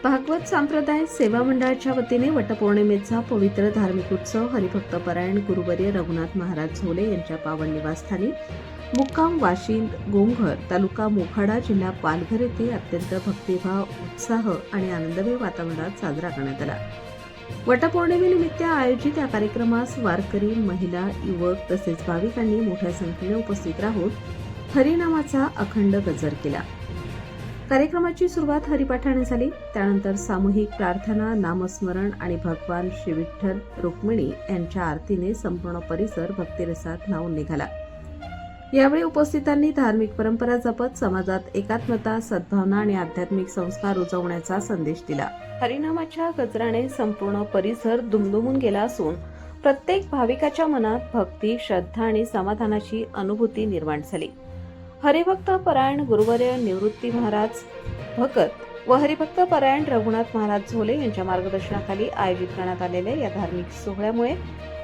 भागवत संप्रदाय सेवा मंडळाच्या वतीने वटपौर्णिमेचा पवित्र धार्मिक उत्सव हरिभक्त परायण गुरुवर्य रघुनाथ महाराज झोले यांच्या पावन निवासस्थानी मुक्काम वाशिंद गोमघर तालुका मोखाडा जिल्हा पालघर येथे अत्यंत भक्तिभाव उत्साह आणि आनंदमय वातावरणात साजरा करण्यात आला। वटपौर्णिमेनिमित्त आयोजित या कार्यक्रमास वारकरी महिला युवक तसेच भाविकांनी मोठ्या संख्येने उपस्थित राहून हरिनामाचा अखंड गजर केला। कार्यक्रमाची सुरुवात हरिपाठाने झाली। त्यानंतर सामूहिक प्रार्थना, नामस्मरण आणि भगवान श्री विठ्ठल रुक्मिणी यांच्या आरतीने संपूर्ण परिसर भक्तिरसात न्हाऊन निघाला। यावेळी उपस्थितांनी धार्मिक परंपरा जपत समाजात एकात्मता, सद्भावना आणि आध्यात्मिक संस्कार रुजवण्याचा संदेश दिला। हरिनामाच्या गजराने संपूर्ण परिसर दुमदुमून गेला असून प्रत्येक भाविकाच्या मनात भक्ती, श्रद्धा आणि समाधानाची अनुभूती निर्माण झाली। हरिभक्त परायण गुरुवर्य निवृत्ती महाराज भगत व हरिभक्त परायण रघुनाथ महाराज झोले यांच्या मार्गदर्शनाखाली आयोजित करण्यात आलेल्या या धार्मिक सोहळ्यामुळे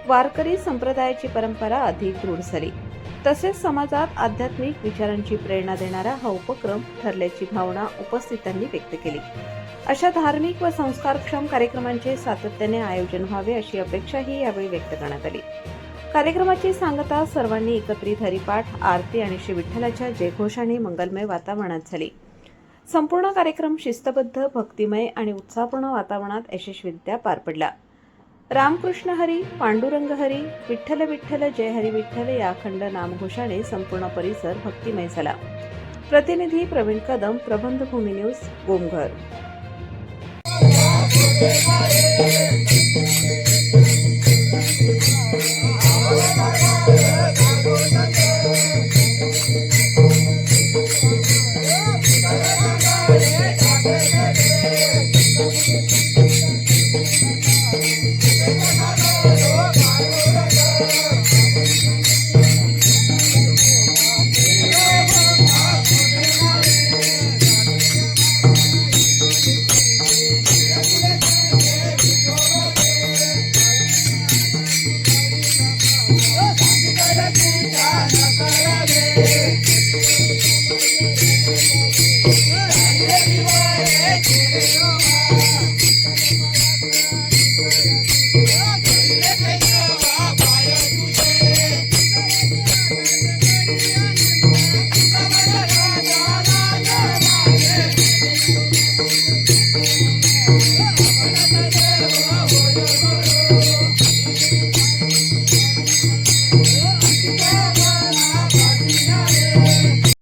वारकरी संप्रदायाची परंपरा अधिक दृढ झाली। तसेच समाजात आध्यात्मिक विचारांची प्रेरणा देणारा हा उपक्रम ठरल्याची भावना उपस्थितांनी व्यक्त केली। अशा धार्मिक व संस्कारक्षम कार्यक्रमांचे सातत्याने आयोजन व्हावे अशी अपेक्षाही यावेळी व्यक्त करण्यात आली। कार्यक्रमाची सांगता सर्वांनी एकत्रित हरिपाठ, आरती आणि श्री विठ्ठलाच्या जयघोषाने मंगलमय वातावरणात झाली। संपूर्ण कार्यक्रम शिस्तबद्ध, भक्तिमय आणि उत्साहपूर्ण वातावरणात यशस्वीरित्या पार पडला। रामकृष्ण हरी, पांडुरंग हरी, विठ्ठल विठ्ठल, जय हरी विठ्ठल या अखंड नामघोषाने संपूर्ण परिसर भक्तिमय झाला। प्रतिनिधी प्रवीण कदम, प्रबंधभूमी न्यूज, गोमघर।